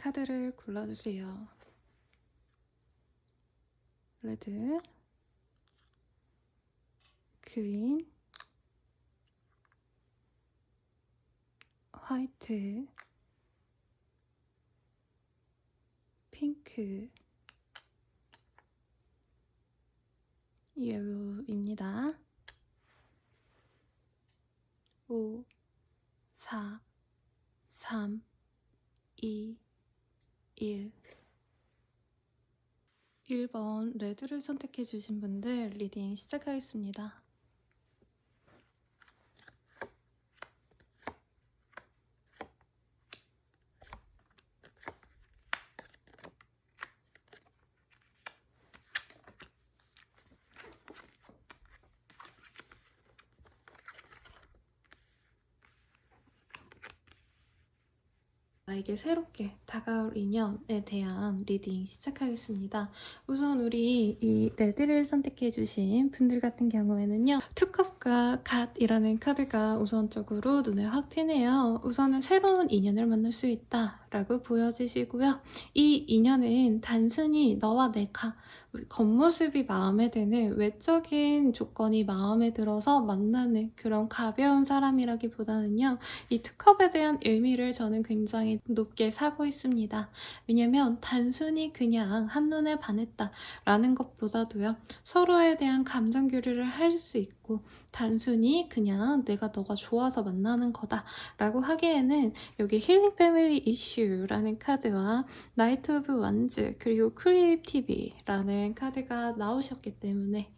카드를 골라주세요. 레드, 그린, 화이트, 핑크, 옐로우입니다. 5, 4, 3, 2, 1. 1번 레드를 선택해 주신 분들 리딩 시작하겠습니다. 나에게 새롭게 다가올 인연에 대한 리딩 시작하겠습니다. 우선 우리 이 레드를 선택해주신 분들 같은 경우에는요. 투컵과 갓이라는 카드가 우선적으로 눈에 확 띄네요. 우선은 새로운 인연을 만날 수 있다라고 보여지시고요. 이 인연은 단순히 너와 내가 겉모습이 마음에 드는 외적인 조건이 마음에 들어서 만나는 그런 가벼운 사람이라기보다는요. 이 투컵에 대한 의미를 저는 굉장히 높게 사고 있습니다. 왜냐면 단순히 그냥 한눈에 반했다 라는 것보다도요. 서로에 대한 감정 교류를 할 수 있고 단순히 그냥 내가 너가 좋아서 만나는 거다 라고 하기에는 여기 힐링 패밀리 이슈라는 카드와 나이트 오브 완즈 그리고 크리에이티비라는 카드가 나오셨기 때문에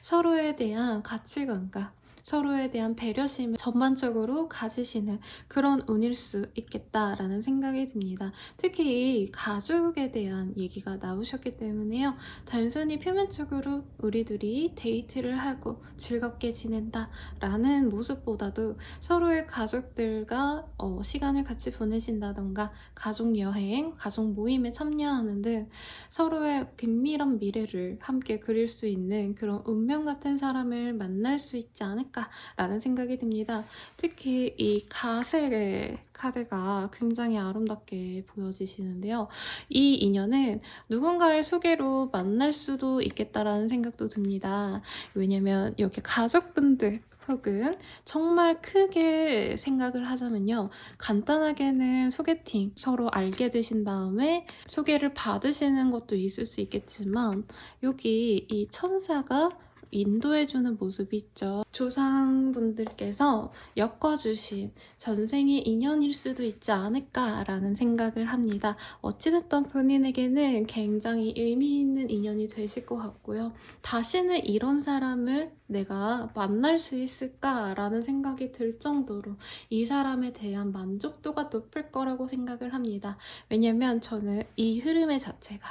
서로에 대한 가치관과 서로에 대한 배려심을 전반적으로 가지시는 그런 운일 수 있겠다라는 생각이 듭니다. 특히 이 가족에 대한 얘기가 나오셨기 때문에요. 단순히 표면적으로 우리 둘이 데이트를 하고 즐겁게 지낸다라는 모습보다도 서로의 가족들과 시간을 같이 보내신다던가 가족 여행, 가족 모임에 참여하는 등 서로의 긴밀한 미래를 함께 그릴 수 있는 그런 운명 같은 사람을 만날 수 있지 않을까라는 생각이 듭니다. 특히 이 가색의 카드가 굉장히 아름답게 보여지시는데요. 이 인연은 누군가의 소개로 만날 수도 있겠다라는 생각도 듭니다. 왜냐면 여기 가족분들 혹은 정말 크게 생각을 하자면요. 간단하게는 소개팅 서로 알게 되신 다음에 소개를 받으시는 것도 있을 수 있겠지만 여기 이 천사가 인도해주는 모습이 있죠. 조상분들께서 엮어주신 전생의 인연일 수도 있지 않을까라는 생각을 합니다. 어찌됐든 본인에게는 굉장히 의미 있는 인연이 되실 것 같고요. 다시는 이런 사람을 내가 만날 수 있을까라는 생각이 들 정도로 이 사람에 대한 만족도가 높을 거라고 생각을 합니다. 왜냐면 저는 이 흐름의 자체가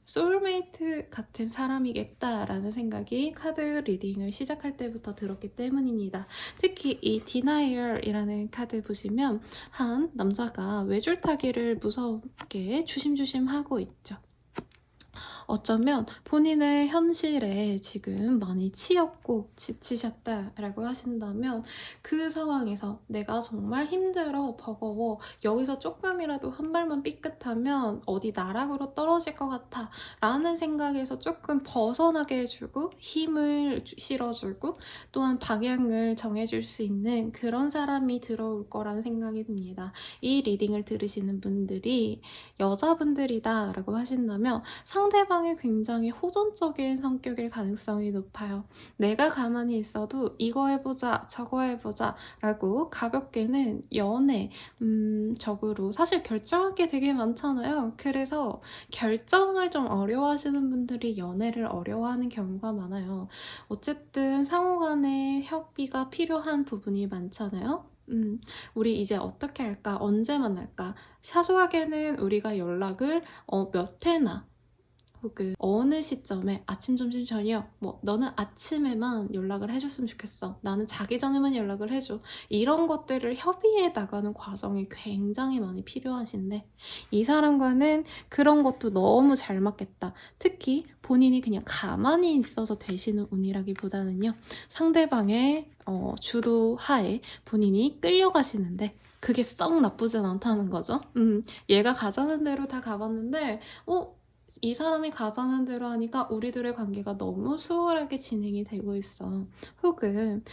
소울메이트 같은 사람이겠다라는 생각이 카드 리딩을 시작할 때부터 들었기 때문입니다. 특히 이 Denial이라는 카드 보시면 한 남자가 외줄타기를 무섭게 조심조심 하고 있죠. 어쩌면 본인의 현실에 지금 많이 치였고 지치셨다라고 하신다면 그 상황에서 내가 정말 힘들어 버거워 여기서 조금이라도 한 발만 삐끗하면 어디 나락으로 떨어질 것 같아 라는 생각에서 조금 벗어나게 해주고 힘을 실어주고 또한 방향을 정해줄 수 있는 그런 사람이 들어올 거라는 생각이 듭니다. 이 리딩을 들으시는 분들이 여자분들이다 라고 하신다면 상대방이 굉장히 호전적인 성격일 가능성이 높아요. 내가 가만히 있어도 이거 해보자 저거 해보자 라고 가볍게는 연애 적으로 사실 결정할 게 되게 많잖아요. 그래서 결정을 좀 어려워하시는 분들이 연애를 어려워하는 경우가 많아요. 어쨌든 상호간의 협의가 필요한 부분이 많잖아요. 우리 이제 어떻게 할까? 언제 만날까? 사소하게는 우리가 연락을 몇 회나 혹은 어느 시점에 아침, 점심, 저녁 뭐 너는 아침에만 연락을 해줬으면 좋겠어. 나는 자기 전에만 연락을 해줘. 이런 것들을 협의해 나가는 과정이 굉장히 많이 필요하신데 이 사람과는 그런 것도 너무 잘 맞겠다. 특히 본인이 그냥 가만히 있어서 되시는 운이라기보다는요. 상대방의 주도하에 본인이 끌려가시는데 그게 썩 나쁘진 않다는 거죠. 얘가 가자는 대로 다 가봤는데 이 사람이 가자는 대로 하니까 우리들의 관계가 너무 수월하게 진행이 되고 있어. 혹은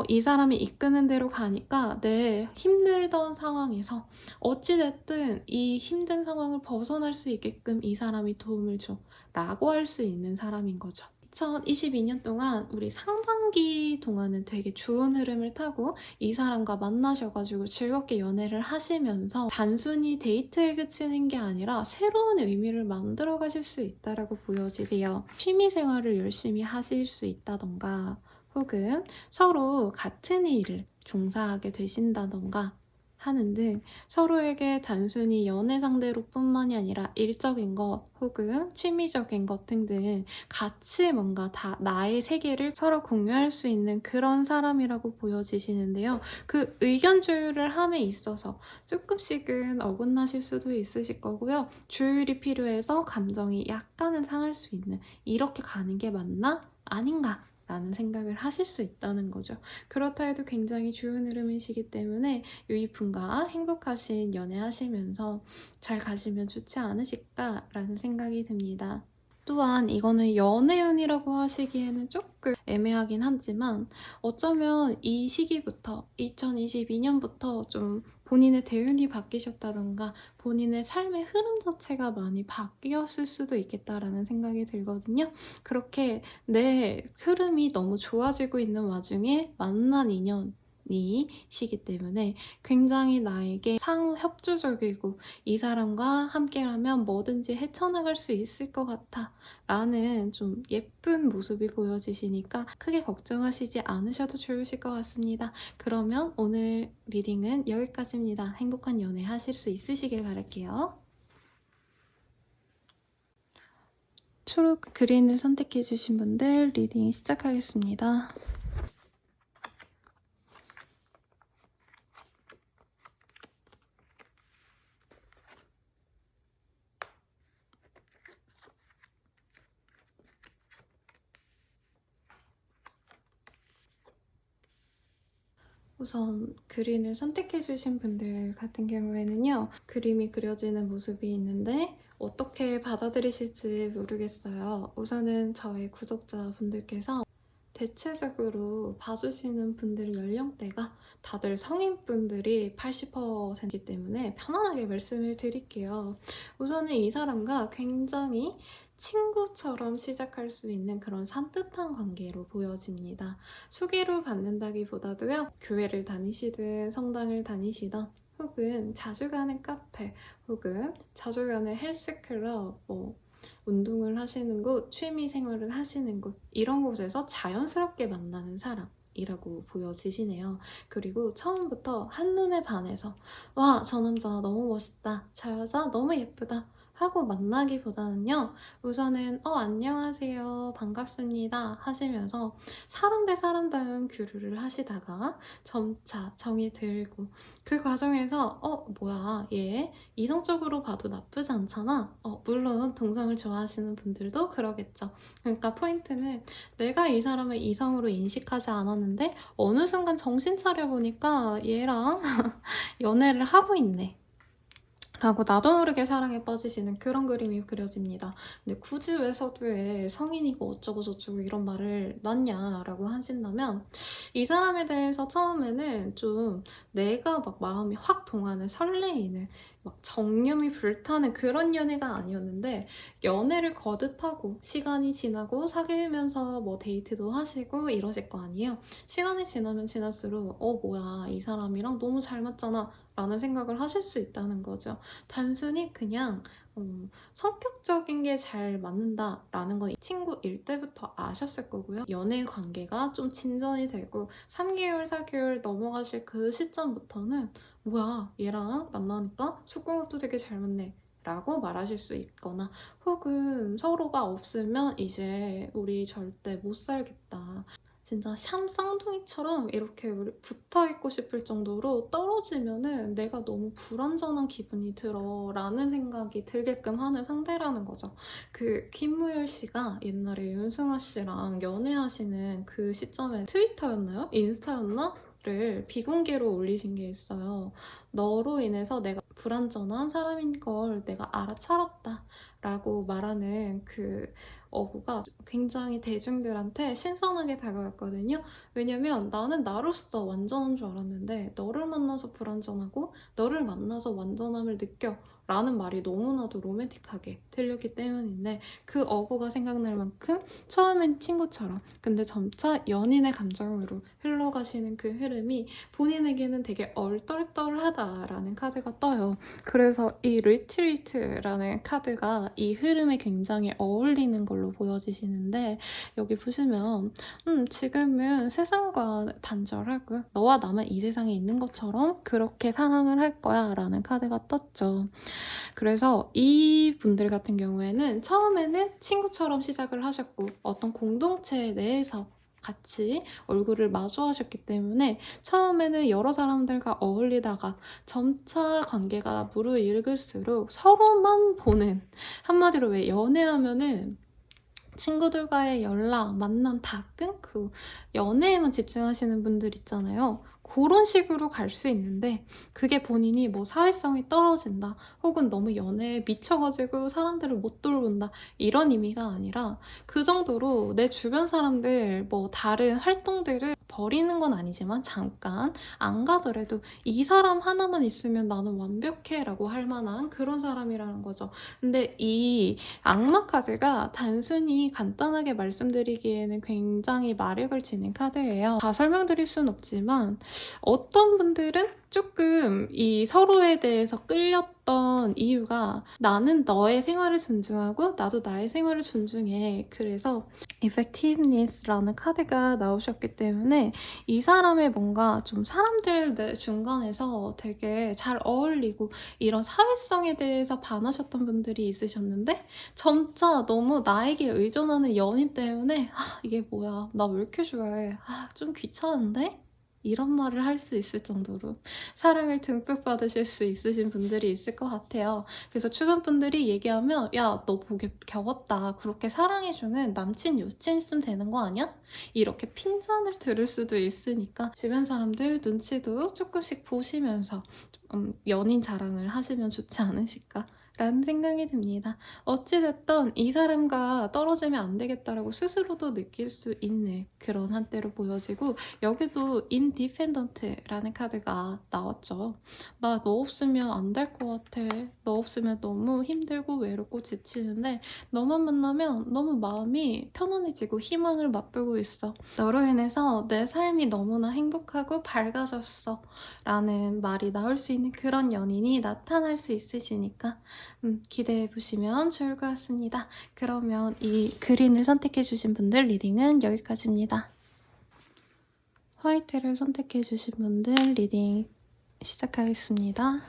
이 사람이 이끄는 대로 가니까 내 힘들던 상황에서 어찌 됐든 이 힘든 상황을 벗어날 수 있게끔 이 사람이 도움을 줘 라고 할 수 있는 사람인 거죠. 2022년 동안 우리 상반기 동안은 되게 좋은 흐름을 타고 이 사람과 만나셔가지고 즐겁게 연애를 하시면서 단순히 데이트에 그치는 게 아니라 새로운 의미를 만들어 가실 수 있다라고 보여지세요. 취미 생활을 열심히 하실 수 있다던가 혹은 서로 같은 일을 종사하게 되신다던가 하는 등 서로에게 단순히 연애 상대로 뿐만이 아니라 일적인 것 혹은 취미적인 것 등등 같이 뭔가 다 나의 세계를 서로 공유할 수 있는 그런 사람이라고 보여지시는데요. 그 의견 조율을 함에 있어서 조금씩은 어긋나실 수도 있으실 거고요. 조율이 필요해서 감정이 약간은 상할 수 있는 이렇게 가는 게 맞나? 아닌가? 라는 생각을 하실 수 있다는 거죠. 그렇다 해도 굉장히 좋은 흐름이시기 때문에 이 분과 행복하신 연애하시면서 잘 가시면 좋지 않으실까라는 생각이 듭니다. 또한 이거는 연애운이라고 하시기에는 조금 애매하긴 하지만 어쩌면 이 시기부터 2022년부터 좀 본인의 대운이 바뀌셨다던가 본인의 삶의 흐름 자체가 많이 바뀌었을 수도 있겠다라는 생각이 들거든요. 그렇게 내 흐름이 너무 좋아지고 있는 와중에 만난 인연이시기 때문에 굉장히 나에게 상호 협조적이고 이 사람과 함께라면 뭐든지 헤쳐나갈 수 있을 것 같아 라는 좀 예쁜 모습이 보여지시니까 크게 걱정하시지 않으셔도 좋으실 것 같습니다. 그러면 오늘 리딩은 여기까지입니다. 행복한 연애 하실 수 있으시길 바랄게요. 초록 그린을 선택해주신 분들 리딩 시작하겠습니다. 우선 그린을 선택해주신 분들 같은 경우에는요. 그림이 그려지는 모습이 있는데 어떻게 받아들이실지 모르겠어요. 우선은 저의 구독자분들께서 대체적으로 봐주시는 분들 연령대가 다들 성인분들이 80%이기 때문에 편안하게 말씀을 드릴게요. 우선은 이 사람과 굉장히 친구처럼 시작할 수 있는 그런 산뜻한 관계로 보여집니다. 소개를 받는다기보다도요. 교회를 다니시든 성당을 다니시던 혹은 자주 가는 카페 혹은 자주 가는 헬스클럽 운동을 하시는 곳, 취미 생활을 하시는 곳 이런 곳에서 자연스럽게 만나는 사람이라고 보여지시네요. 그리고 처음부터 한눈에 반해서 와, 저 남자 너무 멋있다. 저 여자 너무 예쁘다. 하고 만나기보다는요. 우선은 안녕하세요. 반갑습니다. 하시면서 사람 대 사람다운 교류를 하시다가 점차 정이 들고 그 과정에서 뭐야 얘 이성적으로 봐도 나쁘지 않잖아. 물론 동성을 좋아하시는 분들도 그러겠죠. 그러니까 포인트는 내가 이 사람을 이성으로 인식하지 않았는데 어느 순간 정신 차려보니까 얘랑 연애를 하고 있네. 라고 나도 모르게 사랑에 빠지시는 그런 그림이 그려집니다. 근데 굳이 왜 서두에 성인이고 어쩌고 저쩌고 이런 말을 놨냐라고 하신다면 이 사람에 대해서 처음에는 좀 내가 막 마음이 확 동하는 설레이는 막 정념이 불타는 그런 연애가 아니었는데 연애를 거듭하고 시간이 지나고 사귀면서 뭐 데이트도 하시고 이러실 거 아니에요. 시간이 지나면 지날수록 뭐야 이 사람이랑 너무 잘 맞잖아 라는 생각을 하실 수 있다는 거죠. 단순히 그냥 성격적인 게 잘 맞는다라는 건 친구일 때부터 아셨을 거고요. 연애 관계가 좀 진전이 되고 3개월, 4개월 넘어가실 그 시점부터는 뭐야 얘랑 만나니까 속궁합도 되게 잘 맞네 라고 말하실 수 있거나 혹은 서로가 없으면 이제 우리 절대 못 살겠다. 진짜 샴 쌍둥이처럼 이렇게 붙어있고 싶을 정도로 떨어지면은 내가 너무 불완전한 기분이 들어 라는 생각이 들게끔 하는 상대라는 거죠. 그 김무열 씨가 옛날에 윤승아 씨랑 연애하시는 그 시점에 트위터였나요? 인스타였나? 를 비공개로 올리신 게 있어요. 너로 인해서 내가 불완전한 사람인 걸 내가 알아차렸다 라고 말하는 그 어구가 굉장히 대중들한테 신선하게 다가왔거든요. 왜냐면 나는 나로서 완전한 줄 알았는데 너를 만나서 불완전하고 너를 만나서 완전함을 느껴 라는 말이 너무나도 로맨틱하게 들렸기 때문인데 그 어구가 생각날 만큼 처음엔 친구처럼 근데 점차 연인의 감정으로 흘러가시는 그 흐름이 본인에게는 되게 얼떨떨하다라는 카드가 떠요. 그래서 이 리트리트라는 카드가 이 흐름에 굉장히 어울리는 걸로 보여지시는데 여기 보시면 지금은 세상과 단절하고 너와 나만 이 세상에 있는 것처럼 그렇게 상황을 할 거야 라는 카드가 떴죠. 그래서 이 분들 같은 경우에는 처음에는 친구처럼 시작을 하셨고 어떤 공동체 내에서 같이 얼굴을 마주하셨기 때문에 처음에는 여러 사람들과 어울리다가 점차 관계가 무르익을수록 서로만 보는 한마디로 왜 연애하면은 친구들과의 연락, 만남 다 끊고 연애에만 집중하시는 분들 있잖아요. 그런 식으로 갈 수 있는데 그게 본인이 뭐 사회성이 떨어진다 혹은 너무 연애에 미쳐가지고 사람들을 못 돌본다 이런 의미가 아니라 그 정도로 내 주변 사람들 뭐 다른 활동들을 버리는 건 아니지만 잠깐 안 가더라도 이 사람 하나만 있으면 나는 완벽해 라고 할 만한 그런 사람이라는 거죠. 근데 이 악마 카드가 단순히 간단하게 말씀드리기에는 굉장히 마력을 지닌 카드예요. 다 설명드릴 순 없지만 어떤 분들은 조금 이 서로에 대해서 끌렸던 이유가 나는 너의 생활을 존중하고 나도 나의 생활을 존중해. 그래서 effectiveness라는 카드가 나오셨기 때문에 이 사람의 뭔가 좀 사람들 중간에서 되게 잘 어울리고 이런 사회성에 대해서 반하셨던 분들이 있으셨는데 점차 너무 나에게 의존하는 연인 때문에 이게 뭐야 나 왜 이렇게 좋아해 좀 귀찮은데? 이런 말을 할 수 있을 정도로 사랑을 듬뿍 받으실 수 있으신 분들이 있을 것 같아요. 그래서 주변 분들이 얘기하면 야, 너 보기 겨웠다. 그렇게 사랑해주는 남친, 여친 있으면 되는 거 아니야? 이렇게 핀잔을 들을 수도 있으니까 주변 사람들 눈치도 조금씩 보시면서 연인 자랑을 하시면 좋지 않으실까? 라는 생각이 듭니다. 어찌됐든 이 사람과 떨어지면 안 되겠다라고 스스로도 느낄 수 있는 그런 한때로 보여지고 여기도 인디펜던트라는 카드가 나왔죠. 나 너 없으면 안 될 것 같아. 너 없으면 너무 힘들고 외롭고 지치는데 너만 만나면 너무 마음이 편안해지고 희망을 맛보고 있어. 너로 인해서 내 삶이 너무나 행복하고 밝아졌어. 라는 말이 나올 수 있는 그런 연인이 나타날 수 있으시니까 기대해 보시면 좋을 것 같습니다. 그러면 이 그린을 선택해 주신 분들 리딩은 여기까지입니다. 화이트를 선택해 주신 분들 리딩 시작하겠습니다.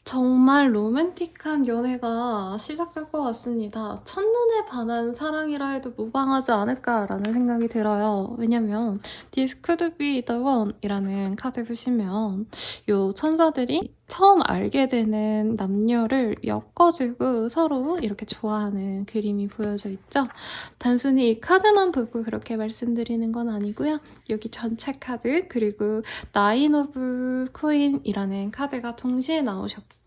정말 로맨틱한 연애가 시작될 것 같습니다. 첫눈에 반한 사랑이라 해도 무방하지 않을까라는 생각이 들어요. 왜냐면 This could be the one 이라는 카드 보시면 요 천사들이 처음 알게 되는 남녀를 엮어주고 서로 이렇게 좋아하는 그림이 보여져 있죠. 단순히 이 카드만 보고 그렇게 말씀드리는 건 아니고요. 여기 전체 카드 그리고 나인 오브 코인이라는 카드가 동시에 나오셨고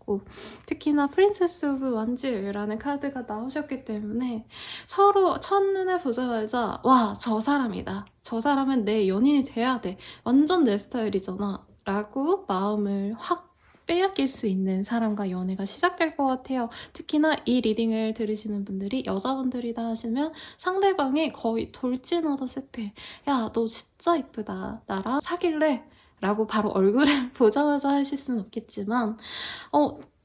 특히나 프린세스 오브 완즈라는 카드가 나오셨기 때문에 서로 첫눈에 보자마자 와, 저 사람이다. 저 사람은 내 연인이 돼야 돼. 완전 내 스타일이잖아. 라고 마음을 확 빼앗길 수 있는 사람과 연애가 시작될 것 같아요. 특히나 이 리딩을 들으시는 분들이 여자분들이다 하시면 상대방이 거의 돌진하다시피 야, 너 진짜 이쁘다. 나랑 사귈래? 라고 바로 얼굴을 보자마자 하실 수는 없겠지만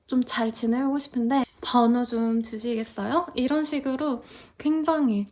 좀 잘 지내고 싶은데 번호 좀 주시겠어요? 이런 식으로 굉장히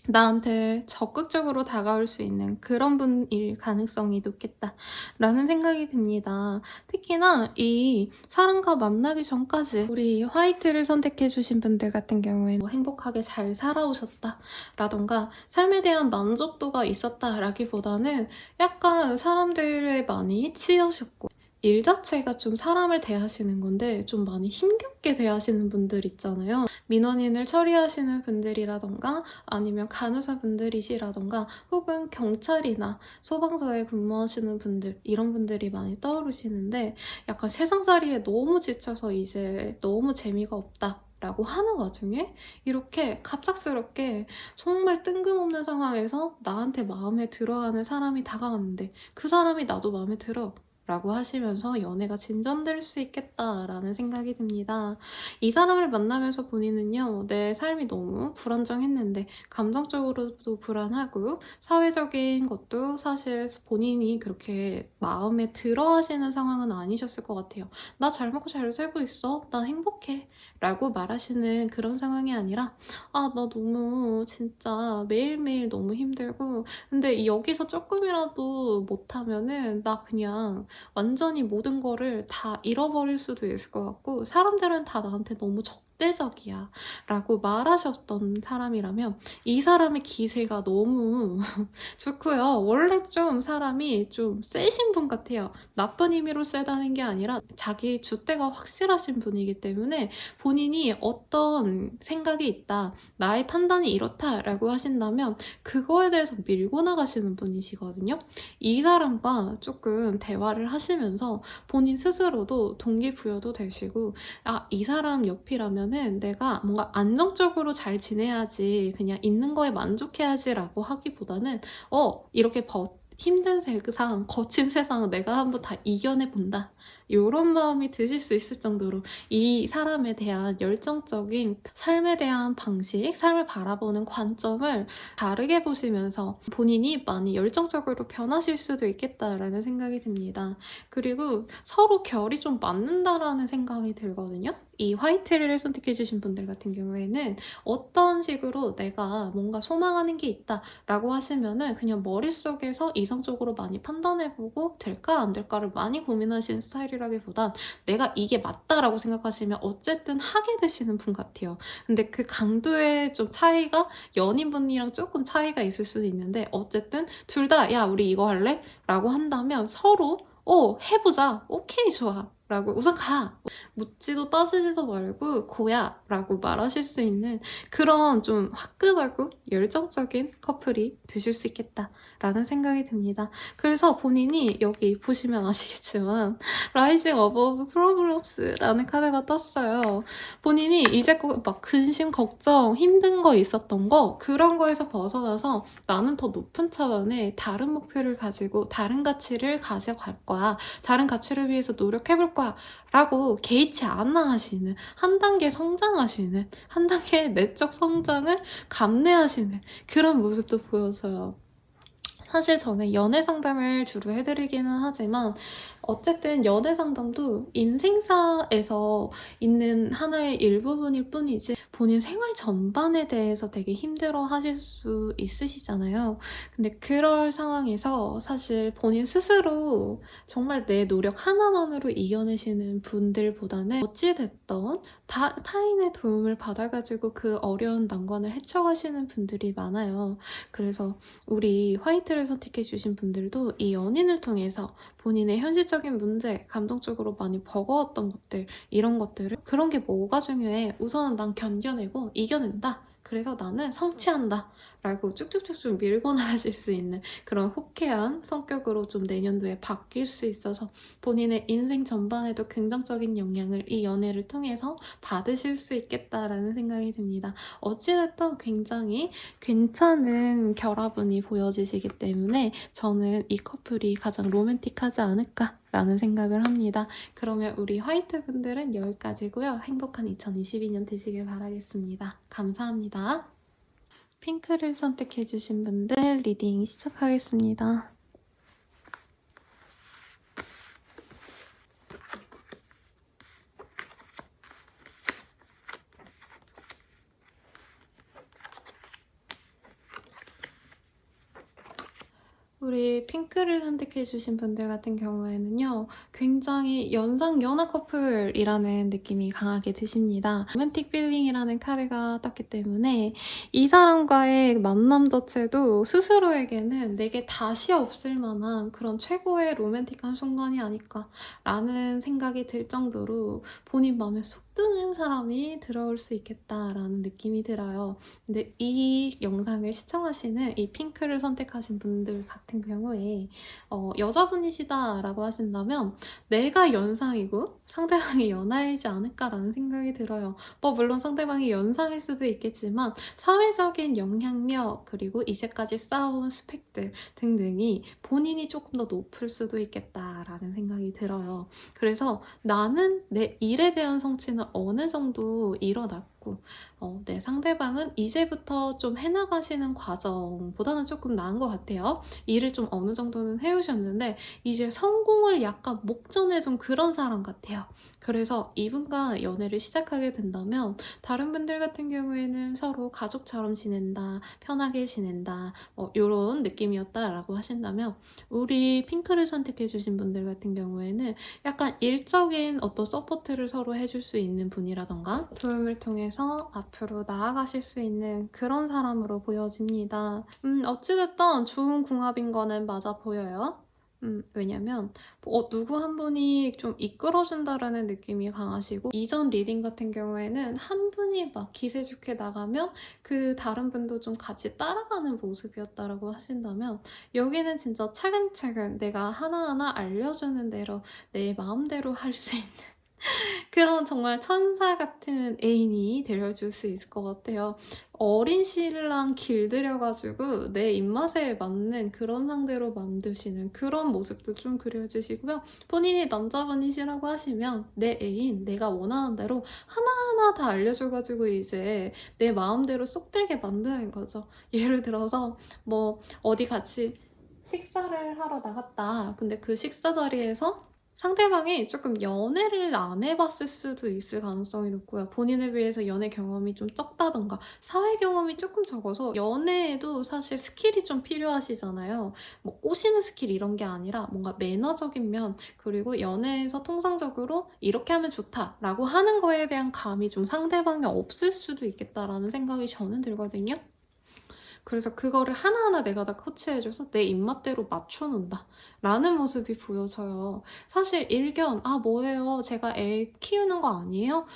나한테 적극적으로 다가올 수 있는 그런 분일 가능성이 높겠다라는 생각이 듭니다. 특히나 이 사람과 만나기 전까지 우리 화이트를 선택해주신 분들 같은 경우에는 행복하게 잘 살아오셨다라던가 삶에 대한 만족도가 있었다라기보다는 약간 사람들에 많이 치여셨고 일 자체가 좀 사람을 대하시는 건데 좀 많이 힘겹게 대하시는 분들 있잖아요. 민원인을 처리하시는 분들이라던가 아니면 간호사분들이시라던가 혹은 경찰이나 소방서에 근무하시는 분들, 이런 분들이 많이 떠오르시는데 약간 세상살이에 너무 지쳐서 이제 너무 재미가 없다 라고 하는 와중에 이렇게 갑작스럽게 정말 뜬금없는 상황에서 나한테 마음에 들어하는 사람이 다가왔는데 그 사람이 나도 마음에 들어 라고 하시면서 연애가 진전될 수 있겠다라는 생각이 듭니다. 이 사람을 만나면서 본인은요, 내 삶이 너무 불안정했는데 감정적으로도 불안하고 사회적인 것도 사실 본인이 그렇게 마음에 들어 하시는 상황은 아니셨을 것 같아요. 나 잘 먹고 잘 살고 있어. 나 행복해. 라고 말하시는 그런 상황이 아니라 아, 나 너무 진짜 매일매일 너무 힘들고 근데 여기서 조금이라도 못하면은 나 그냥 완전히 모든 거를 다 잃어버릴 수도 있을 것 같고 사람들은 다 나한테 너무 적대적이야 라고 말하셨던 사람이라면 이 사람의 기세가 너무 좋고요. 원래 좀 사람이 좀 세신 분 같아요. 나쁜 의미로 세다는 게 아니라 자기 줏대가 확실하신 분이기 때문에 본인이 어떤 생각이 있다, 나의 판단이 이렇다라고 하신다면 그거에 대해서 밀고 나가시는 분이시거든요. 이 사람과 조금 대화를 하시면서 본인 스스로도 동기부여도 되시고 아, 이 사람 옆이라면은 내가 뭔가 안정적으로 잘 지내야지 그냥 있는 거에 만족해야지라고 하기보다는 이렇게 힘든 세상, 거친 세상 내가 한번 다 이겨내본다. 이런 마음이 드실 수 있을 정도로 이 사람에 대한 열정적인 삶에 대한 방식, 삶을 바라보는 관점을 다르게 보시면서 본인이 많이 열정적으로 변하실 수도 있겠다라는 생각이 듭니다. 그리고 서로 결이 좀 맞는다라는 생각이 들거든요. 이 화이트를 선택해주신 분들 같은 경우에는 어떤 식으로 내가 뭔가 소망하는 게 있다라고 하시면은 그냥 머릿속에서 이성적으로 많이 판단해보고 될까 안 될까를 많이 고민하시는 스타일이라기보단 내가 이게 맞다라고 생각하시면 어쨌든 하게 되시는 분 같아요. 근데 그 강도의 좀 차이가 연인분이랑 조금 차이가 있을 수도 있는데 어쨌든 둘 다 야 우리 이거 할래? 라고 한다면 서로 해보자. 오케이 좋아. 라고 우선 가. 묻지도 따지지도 말고 고야 라고 말하실 수 있는 그런 좀 화끈하고 열정적인 커플이 되실 수 있겠다라는 생각이 듭니다. 그래서 본인이 여기 보시면 아시겠지만 라이징 어버브 프로그램스라는 카드가 떴어요. 본인이 이제껏 막 근심, 걱정, 힘든 거 있었던 거 그런 거에서 벗어나서 나는 더 높은 차원의 다른 목표를 가지고 다른 가치를 가져갈 거야. 다른 가치를 위해서 노력해볼 거야. 라고 개의치 않아 하시는 한 단계 성장하시는 한 단계 내적 성장을 감내하시는 그런 모습도 보여서요. 사실 저는 연애 상담을 주로 해드리기는 하지만 어쨌든 연애 상담도 인생사에서 있는 하나의 일부분일 뿐이지 본인 생활 전반에 대해서 되게 힘들어 하실 수 있으시잖아요. 근데 그럴 상황에서 사실 본인 스스로 정말 내 노력 하나만으로 이겨내시는 분들보다는 어찌됐던 타인의 도움을 받아가지고 그 어려운 난관을 헤쳐가시는 분들이 많아요. 그래서 우리 화이트를 선택해주신 분들도 이 연인을 통해서 본인의 현실적인 문제, 감정적으로 많이 버거웠던 것들, 이런 것들을 그런 게 뭐가 중요해? 우선은 난 견뎌내고 이겨낸다. 그래서 나는 성취한다. 라고 쭉쭉쭉쭉 밀고 나가실 수 있는 그런 호쾌한 성격으로 좀 내년도에 바뀔 수 있어서 본인의 인생 전반에도 긍정적인 영향을 이 연애를 통해서 받으실 수 있겠다라는 생각이 듭니다. 어찌됐든 굉장히 괜찮은 결합운이 보여지시기 때문에 저는 이 커플이 가장 로맨틱하지 않을까라는 생각을 합니다. 그러면 우리 화이트 분들은 여기까지고요. 행복한 2022년 되시길 바라겠습니다. 감사합니다. 핑크를 선택해주신 분들 리딩 시작하겠습니다. 우리 핑크를 선택해주신 분들 같은 경우에는요, 굉장히 연상 연하 커플이라는 느낌이 강하게 드십니다. 로맨틱 필링이라는 카드가 떴기 때문에 이 사람과의 만남 자체도 스스로에게는 내게 다시 없을 만한 그런 최고의 로맨틱한 순간이 아닐까라는 생각이 들 정도로 본인 마음에 쏙 드는 사람이 들어올 수 있겠다라는 느낌이 들어요. 근데 이 영상을 시청하시는 이 핑크를 선택하신 분들 같은 경우에 여자분이시다라고 하신다면 내가 연상이고 상대방이 연하이지 않을까라는 생각이 들어요. 물론 상대방이 연상일 수도 있겠지만 사회적인 영향력 그리고 이제까지 쌓아온 스펙들 등등이 본인이 조금 더 높을 수도 있겠다라는 생각이 들어요. 그래서 나는 내 일에 대한 성취는 어느 정도 이뤄났고 내 상대방은 이제부터 좀 해나가시는 과정보다는 조금 나은 것 같아요. 일을 좀 어느 정도는 해오셨는데 이제 성공을 약간 목전에 둔 그런 사람 같아요. 그래서 이분과 연애를 시작하게 된다면 다른 분들 같은 경우에는 서로 가족처럼 지낸다, 편하게 지낸다 이런 느낌이었다라고 하신다면 우리 핑크를 선택해주신 분들 같은 경우에는 약간 일적인 어떤 서포트를 서로 해줄 수 있는 분이라던가 도움을 통해서 앞으로 나아가실 수 있는 그런 사람으로 보여집니다. 어찌됐든 좋은 궁합인 거는 맞아 보여요. 왜냐면 누구 한 분이 좀 이끌어준다라는 느낌이 강하시고 이전 리딩 같은 경우에는 한 분이 막 기세 좋게 나가면 그 다른 분도 좀 같이 따라가는 모습이었다라고 하신다면 여기는 진짜 차근차근 내가 하나하나 알려주는 대로 내 마음대로 할 수 있는 그런 정말 천사 같은 애인이 되어줄 수 있을 것 같아요. 어린 신랑 길들여가지고 내 입맛에 맞는 그런 상대로 만드시는 그런 모습도 좀 그려주시고요. 본인이 남자분이시라고 하시면 내 애인, 내가 원하는 대로 하나하나 다 알려줘가지고 이제 내 마음대로 쏙 들게 만드는 거죠. 예를 들어서 어디 같이 식사를 하러 나갔다. 근데 그 식사 자리에서 상대방이 조금 연애를 안 해봤을 수도 있을 가능성이 높고요. 본인에 비해서 연애 경험이 좀 적다던가 사회 경험이 조금 적어서 연애에도 사실 스킬이 좀 필요하시잖아요. 꼬시는 스킬 이런 게 아니라 뭔가 매너적인 면 그리고 연애에서 통상적으로 이렇게 하면 좋다라고 하는 거에 대한 감이 좀 상대방이 없을 수도 있겠다라는 생각이 저는 들거든요. 그래서 그거를 하나하나 내가 다 커치해줘서 내 입맛대로 맞춰놓는다 라는 모습이 보여져요. 사실 일견 뭐예요? 제가 애 키우는 거 아니에요?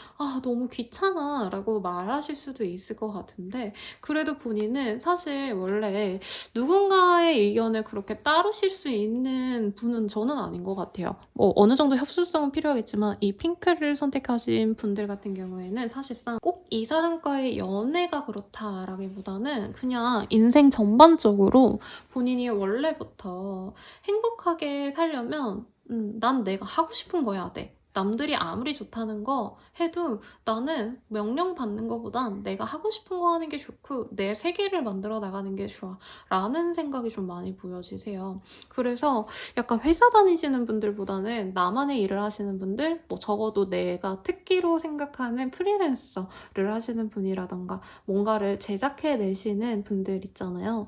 너무 귀찮아 라고 말하실 수도 있을 것 같은데 그래도 본인은 사실 원래 누군가의 의견을 그렇게 따르실 수 있는 분은 저는 아닌 것 같아요. 어느 정도 협소성은 필요하겠지만 이 핑크를 선택하신 분들 같은 경우에는 사실상 꼭 이 사람과의 연애가 그렇다라기보다는 그냥 인생 전반적으로 본인이 원래부터 행복하게 살려면 난 내가 하고 싶은 거 해야 돼. 남들이 아무리 좋다는 거 해도 나는 명령 받는 거보단 내가 하고 싶은 거 하는 게 좋고 내 세계를 만들어 나가는 게 좋아 라는 생각이 좀 많이 보여지세요. 그래서 약간 회사 다니시는 분들보다는 나만의 일을 하시는 분들 적어도 내가 특기로 생각하는 프리랜서를 하시는 분이라던가 뭔가를 제작해내시는 분들 있잖아요.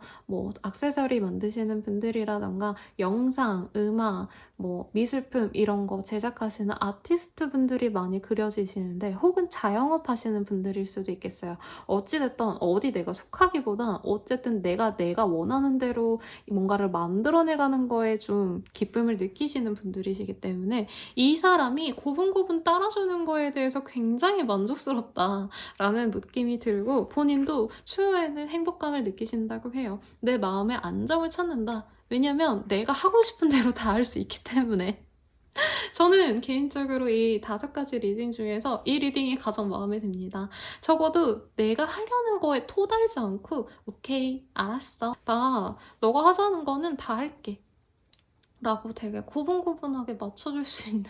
액세서리 만드시는 분들이라던가 영상, 음악, 미술품 이런 거 제작하시는 아티스트 분들이 많이 그려지시는데 혹은 자영업 하시는 분들일 수도 있겠어요. 어찌됐든 어디 내가 속하기보다 어쨌든 내가 원하는 대로 뭔가를 만들어내가는 거에 좀 기쁨을 느끼시는 분들이시기 때문에 이 사람이 고분고분 따라주는 거에 대해서 굉장히 만족스럽다라는 느낌이 들고 본인도 추후에는 행복감을 느끼신다고 해요. 내 마음의 안정을 찾는다. 왜냐면 내가 하고 싶은 대로 다 할 수 있기 때문에. 저는 개인적으로 이 5가지 리딩 중에서 이 리딩이 가장 마음에 듭니다. 적어도 내가 하려는 거에 토달지 않고 오케이, 알았어. 나 너가 하자는 거는 다 할게. 라고 되게 고분고분하게 맞춰줄 수 있는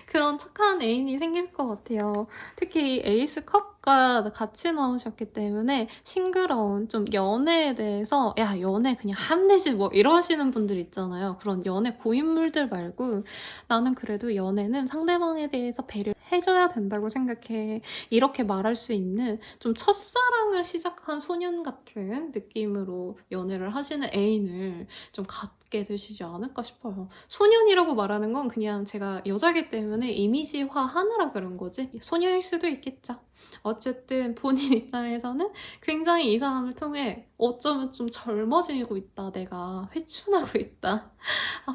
그런 착한 애인이 생길 것 같아요. 특히 이 에이스 컵 2과 같이 나오셨기 때문에 싱그러운 좀 연애에 대해서 야 연애 그냥 함내지 뭐 이러시는 분들 있잖아요. 그런 연애 고인물들 말고 나는 그래도 연애는 상대방에 대해서 배려를 해줘야 된다고 생각해. 이렇게 말할 수 있는 좀 첫사랑을 시작한 소년 같은 느낌으로 연애를 하시는 애인을 좀 갖게 되시지 않을까 싶어요. 소년이라고 말하는 건 그냥 제가 여자기 때문에 이미지화 하느라 그런 거지 소녀일 수도 있겠죠. 어쨌든 본인 입장에서는 굉장히 이 사람을 통해 어쩌면 좀 젊어지고 있다, 내가 회춘하고 있다,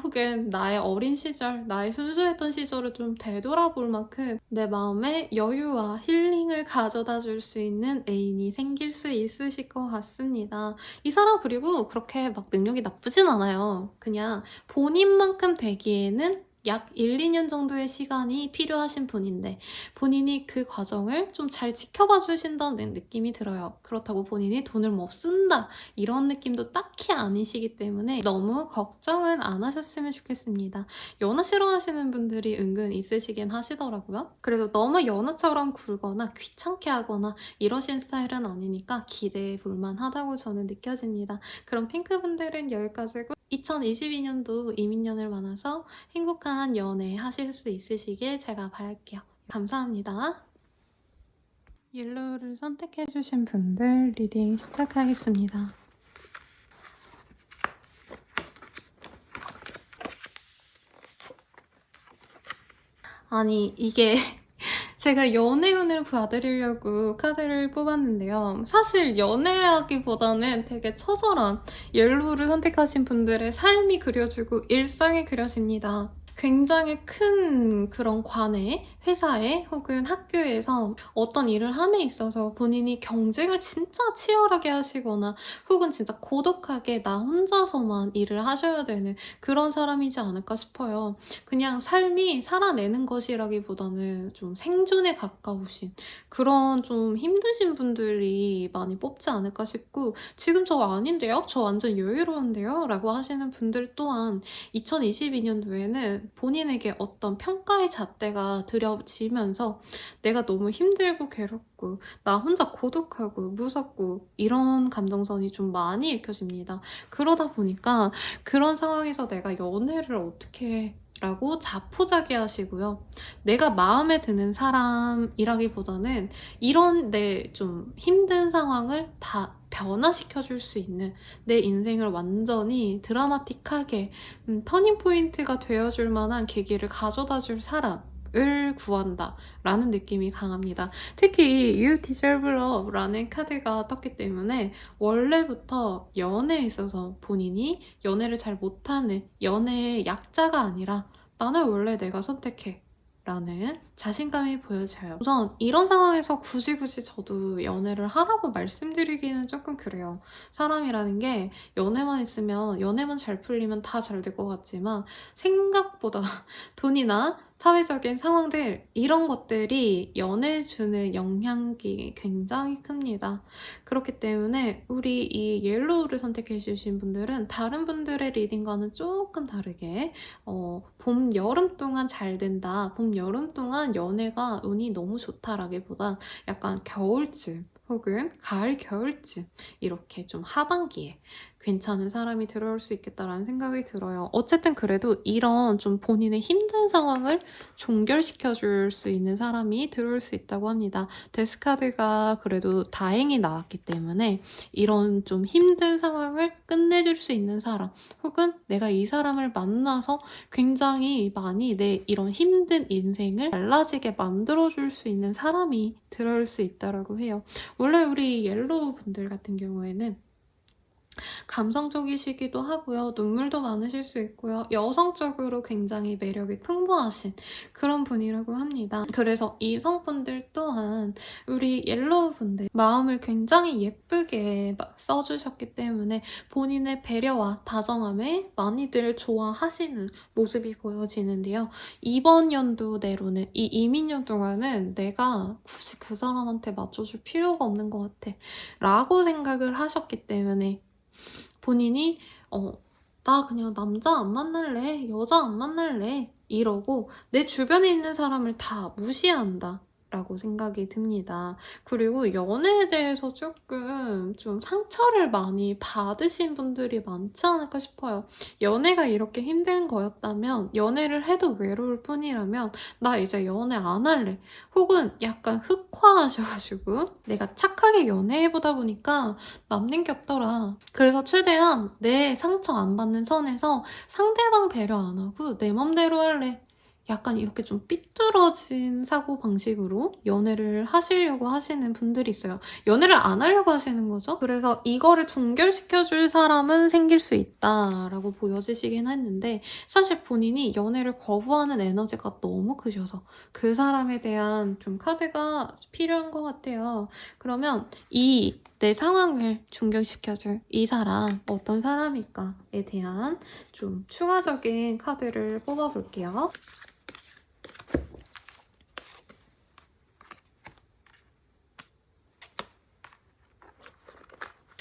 혹은 나의 어린 시절, 나의 순수했던 시절을 좀 되돌아볼 만큼 내 마음에 여유와 힐링을 가져다 줄 수 있는 애인이 생길 수 있으실 것 같습니다. 이 사람 그리고 그렇게 막 능력이 나쁘진 않아요. 그냥 본인만큼 되기에는 약 1, 2년 정도의 시간이 필요하신 분인데 본인이 그 과정을 좀 잘 지켜봐 주신다는 느낌이 들어요. 그렇다고 본인이 돈을 뭐 쓴다 이런 느낌도 딱히 아니시기 때문에 너무 걱정은 안 하셨으면 좋겠습니다. 연하 싫어하시는 분들이 은근 있으시긴 하시더라고요. 그래도 너무 연하처럼 굴거나 귀찮게 하거나 이러신 스타일은 아니니까 기대해 볼만 하다고 저는 느껴집니다. 그럼 핑크분들은 여기까지고 2022년도 이민년을 만나서 행복한 연애 하실 수 있으시길 제가 바랄게요. 감사합니다. 옐로우를 선택해주신 분들 리딩 시작하겠습니다. 아니 이게 제가 연애운을 봐드리려고 카드를 뽑았는데요. 사실 연애라기보다는 되게 처절한 옐로우를 선택하신 분들의 삶이 그려지고 일상이 그려집니다. 굉장히 큰 그런 관에, 회사에 혹은 학교에서 어떤 일을 함에 있어서 본인이 경쟁을 진짜 치열하게 하시거나 혹은 진짜 고독하게 나 혼자서만 일을 하셔야 되는 그런 사람이지 않을까 싶어요. 그냥 삶이 살아내는 것이라기보다는 좀 생존에 가까우신 그런 좀 힘드신 분들이 많이 뽑지 않을까 싶고 지금 저 아닌데요? 저 완전 여유로운데요? 라고 하시는 분들 또한 2022년도에는 본인에게 어떤 평가의 잣대가 들여지면서 내가 너무 힘들고 괴롭고 나 혼자 고독하고 무섭고 이런 감정선이 좀 많이 읽혀집니다. 그러다 보니까 그런 상황에서 내가 연애를 어떻게 해? 라고 자포자기 하시고요. 내가 마음에 드는 사람이라기보다는 이런 내 좀 힘든 상황을 다 변화시켜 줄 수 있는 내 인생을 완전히 드라마틱하게 터닝포인트가 되어줄 만한 계기를 가져다 줄 사람을 구한다 라는 느낌이 강합니다. 특히 You Deserve Love 라는 카드가 떴기 때문에 원래부터 연애에 있어서 본인이 연애를 잘 못하는 연애의 약자가 아니라 나는 원래 내가 선택해 라는 자신감이 보여져요. 우선 이런 상황에서 굳이 저도 연애를 하라고 말씀드리기는 조금 그래요. 사람이라는 게 연애만 있으면 연애만 잘 풀리면 다 잘 될 것 같지만 생각보다 돈이나 사회적인 상황들 이런 것들이 연애에 주는 영향이 굉장히 큽니다. 그렇기 때문에 우리 이 옐로우를 선택해 주신 분들은 다른 분들의 리딩과는 조금 다르게 봄, 여름 동안 잘 된다. 봄, 여름 동안 연애가 운이 너무 좋다라기보다 약간 겨울쯤 혹은 가을, 겨울쯤 이렇게 좀 하반기에 괜찮은 사람이 들어올 수 있겠다라는 생각이 들어요. 어쨌든 그래도 이런 좀 본인의 힘든 상황을 종결시켜 줄 수 있는 사람이 들어올 수 있다고 합니다. 데스카드가 그래도 다행히 나왔기 때문에 이런 좀 힘든 상황을 끝내줄 수 있는 사람 혹은 내가 이 사람을 만나서 굉장히 많이 내 이런 힘든 인생을 달라지게 만들어줄 수 있는 사람이 들어올 수 있다고 해요. 원래 우리 옐로우 분들 같은 경우에는 감성적이시기도 하고요. 눈물도 많으실 수 있고요. 여성적으로 굉장히 매력이 풍부하신 그런 분이라고 합니다. 그래서 이성분들 또한 우리 옐로우 분들 마음을 굉장히 예쁘게 써주셨기 때문에 본인의 배려와 다정함에 많이들 좋아하시는 모습이 보여지는데요. 이번 연도 내로는 이 이민년 동안은 내가 굳이 그 사람한테 맞춰줄 필요가 없는 것 같아 라고 생각을 하셨기 때문에 본인이 나 그냥 남자 안 만날래, 여자 안 만날래 이러고 내 주변에 있는 사람을 다 무시한다 라고 생각이 듭니다. 그리고 연애에 대해서 조금 좀 상처를 많이 받으신 분들이 많지 않을까 싶어요. 연애가 이렇게 힘든 거였다면, 연애를 해도 외로울 뿐이라면 나 이제 연애 안 할래. 혹은 약간 흑화하셔가지고 내가 착하게 연애해보다 보니까 남는 게 없더라. 그래서 최대한 내 상처 안 받는 선에서 상대방 배려 안 하고 내 맘대로 할래. 약간 이렇게 좀 삐뚤어진 사고방식으로 연애를 하시려고 하시는 분들이 있어요. 연애를 안 하려고 하시는 거죠. 그래서 이거를 종결시켜줄 사람은 생길 수 있다라고 보여지시긴 했는데 사실 본인이 연애를 거부하는 에너지가 너무 크셔서 그 사람에 대한 좀 카드가 필요한 것 같아요. 그러면 이 내 상황을 존경시켜줄 이 사람 어떤 사람일까에 대한 좀 추가적인 카드를 뽑아볼게요.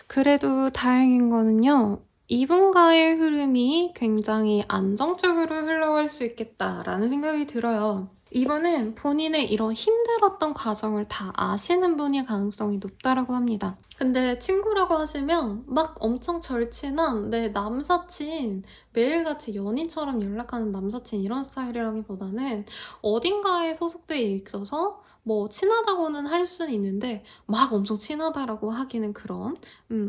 그래도 다행인 거는요. 이분과의 흐름이 굉장히 안정적으로 흘러갈 수 있겠다라는 생각이 들어요. 이분은 본인의 이런 힘들었던 과정을 다 아시는 분일 가능성이 높다라고 합니다. 근데 친구라고 하시면 막 엄청 절친한 내 남사친, 매일같이 연인처럼 연락하는 남사친 이런 스타일이라기보다는 어딘가에 소속돼 있어서 뭐 친하다고는 할 수는 있는데 막 엄청 친하다라고 하기는 그런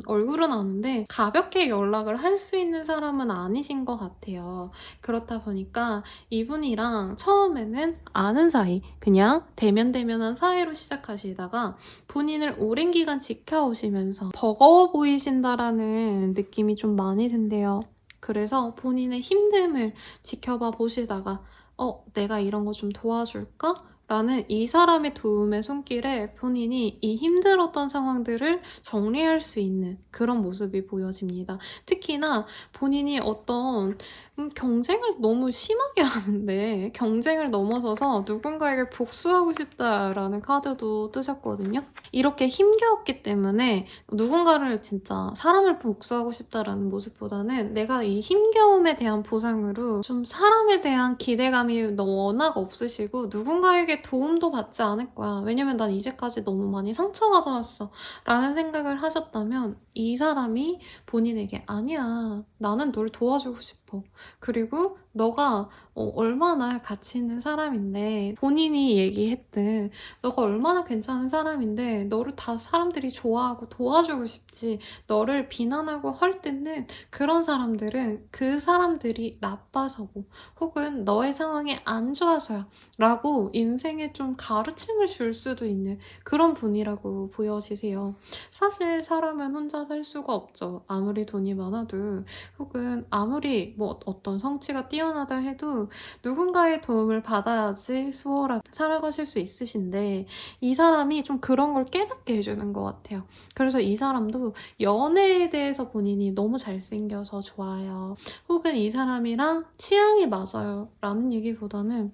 얼굴은 아는데 가볍게 연락을 할 수 있는 사람은 아니신 것 같아요. 그렇다 보니까 이분이랑 처음에는 아는 사이, 그냥 대면대면한 사이로 시작하시다가 본인을 오랜 기간 지켜오시면서 버거워 보이신다라는 느낌이 좀 많이 든대요. 그래서 본인의 힘듦을 지켜봐 보시다가 내가 이런 거 좀 도와줄까? 라는 이 사람의 도움의 손길에 본인이 이 힘들었던 상황들을 정리할 수 있는 그런 모습이 보여집니다. 특히나 본인이 어떤 경쟁을 너무 심하게 하는데 경쟁을 넘어서서 누군가에게 복수하고 싶다라는 카드도 뜨셨거든요. 이렇게 힘겨웠기 때문에 누군가를 진짜 사람을 복수하고 싶다라는 모습보다는 내가 이 힘겨움에 대한 보상으로 좀 사람에 대한 기대감이 워낙 없으시고 누군가에게 도움도 받지 않을 거야. 왜냐면 난 이제까지 너무 많이 상처받아왔어. 라는 생각을 하셨다면 이 사람이 본인에게 아니야. 나는 널 도와주고 싶어. 그리고 너가 얼마나 가치 있는 사람인데 본인이 얘기했듯 너가 얼마나 괜찮은 사람인데 너를 다 사람들이 좋아하고 도와주고 싶지 너를 비난하고 헐뜯는 그런 사람들은 그 사람들이 나빠서고 혹은 너의 상황이 안 좋아서야 라고 인생에 좀 가르침을 줄 수도 있는 그런 분이라고 보여지세요. 사실 사람은 혼자 살 수가 없죠. 아무리 돈이 많아도 혹은 아무리 뭐 어떤 성취가 뛰어나다 해도 누군가의 도움을 받아야지 수월하게 살아가실 수 있으신데 이 사람이 좀 그런 걸 깨닫게 해주는 것 같아요. 그래서 이 사람도 연애에 대해서 본인이 너무 잘생겨서 좋아요. 혹은 이 사람이랑 취향이 맞아요. 라는 얘기보다는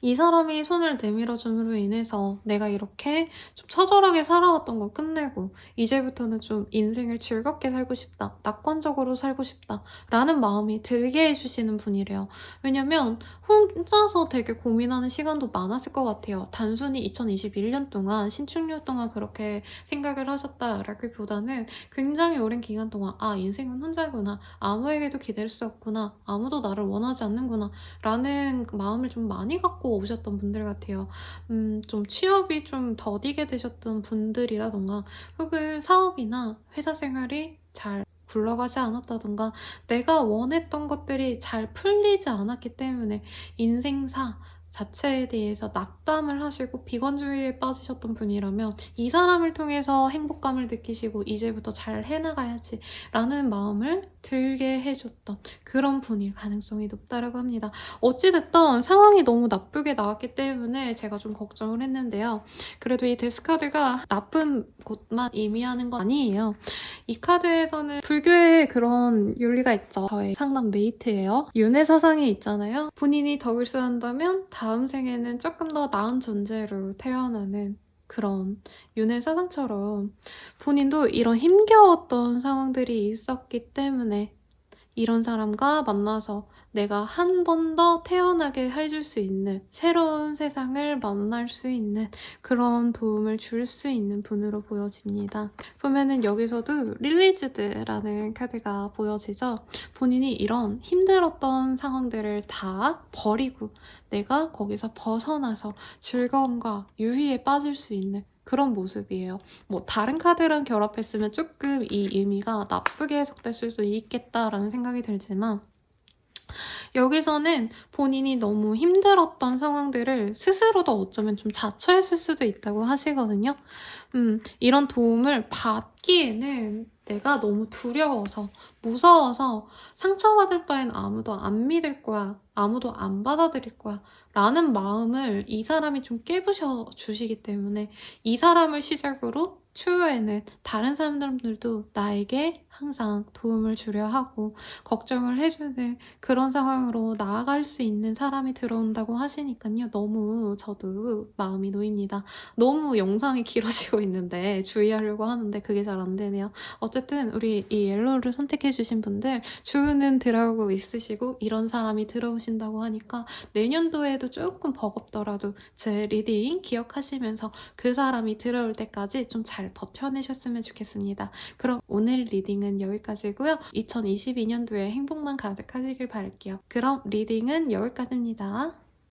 이 사람이 손을 내밀어줌으로 인해서 내가 이렇게 좀 처절하게 살아왔던 거 끝내고 이제부터는 좀 인생을 즐겁게 살고 싶다. 낙관적으로 살고 싶다. 라는 마음이 들게 해주시는 분이래요. 왜냐면 혼자서 되게 고민하는 시간도 많았을 것 같아요. 단순히 2021년 동안 신축년 동안 그렇게 생각을 하셨다라기보다는 굉장히 오랜 기간 동안 인생은 혼자구나. 아무에게도 기댈 수 없구나. 아무도 나를 원하지 않는구나. 라는 마음을 좀 많이 갖고 오셨던 분들 같아요. 좀 취업이 좀 더디게 되셨던 분들이라던가 혹은 사업이나 회사 생활이 잘 굴러가지 않았다던가 내가 원했던 것들이 잘 풀리지 않았기 때문에 인생사 자체에 대해서 낙담을 하시고 비관주의에 빠지셨던 분이라면 이 사람을 통해서 행복감을 느끼시고 이제부터 잘 해나가야지 라는 마음을 들게 해줬던 그런 분일 가능성이 높다고 합니다. 어찌됐든 상황이 너무 나쁘게 나왔기 때문에 제가 좀 걱정을 했는데요. 그래도 이 데스카드가 나쁜 곳만 의미하는 건 아니에요. 이 카드에서는 불교의 그런 윤리가 있죠. 저의 상담 메이트예요. 윤회 사상이 있잖아요. 본인이 덕을 쌓는다면 다음 생에는 조금 더 나은 존재로 태어나는 그런 윤회 사상처럼 본인도 이런 힘겨웠던 상황들이 있었기 때문에 이런 사람과 만나서 내가 한 번 더 태어나게 해줄 수 있는 새로운 세상을 만날 수 있는 그런 도움을 줄 수 있는 분으로 보여집니다. 보면은 여기서도 릴리즈드라는 카드가 보여지죠. 본인이 이런 힘들었던 상황들을 다 버리고 내가 거기서 벗어나서 즐거움과 유희에 빠질 수 있는 그런 모습이에요. 뭐 다른 카드랑 결합했으면 조금 이 의미가 나쁘게 해석될 수도 있겠다라는 생각이 들지만 여기서는 본인이 너무 힘들었던 상황들을 스스로도 어쩌면 좀 자처했을 수도 있다고 하시거든요. 이런 도움을 받기에는 내가 너무 두려워서, 무서워서 상처받을 바엔 아무도 안 믿을 거야, 아무도 안 받아들일 거야 라는 마음을 이 사람이 좀 깨부셔 주시기 때문에 이 사람을 시작으로 추후에는 다른 사람들도 나에게 항상 도움을 주려 하고 걱정을 해주는 그런 상황으로 나아갈 수 있는 사람이 들어온다고 하시니까요. 너무 저도 마음이 놓입니다. 너무 영상이 길어지고 있는데 주의하려고 하는데 그게 잘 안 되네요. 어쨌든 우리 이 옐로우를 선택해주신 분들 주는 들어오고 있으시고 이런 사람이 들어오신다고 하니까 내년도에도 조금 버겁더라도 제 리딩 기억하시면서 그 사람이 들어올 때까지 좀 잘 버텨내셨으면 좋겠습니다. 그럼 오늘 리딩은 여기까지고요. 2022년도에 행복만 가득하시길 바랄게요. 그럼 리딩은 여기까지입니다.